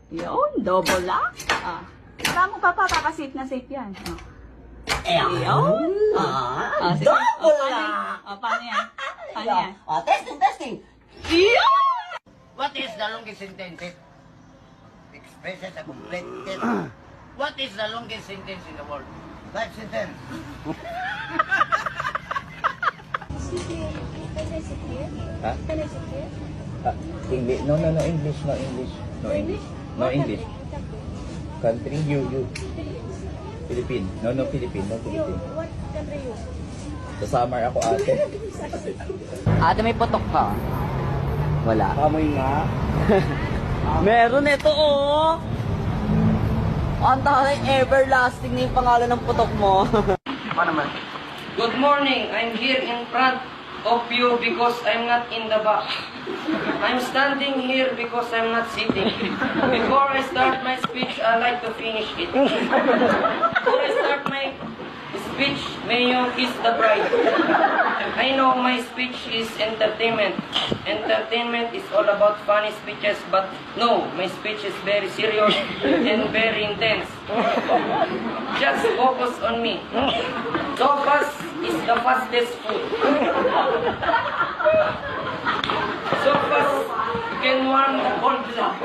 Yun, double lock. Saka mo papapasit na safe yan. Yun. Sige. Double lock! Paano yan? Paano yan? Testing! Yun! What is the longest sentence? Expresses a complete tense. What is the longest sentence in the world? Life sentence. Huh? English? No, English. No English. Country, you. Philippine. No, Philippine. What country you? Sa summer ako, ate. Ate, may putok ka? Wala. Kamoy nga. Meron ito, oh! Ang taray, everlasting na yung pangalan ng putok mo. Good morning. I'm here in front of you because I'm not in the back. I'm standing here because I'm not sitting. Before I start my speech, I like to finish it. Before I start my speech, may you kiss the bride. I know my speech is entertainment. Entertainment is all about funny speeches, but no, my speech is very serious and very intense. Just focus on me. So fast is the fastest food. So fast, you can warm the cold blood.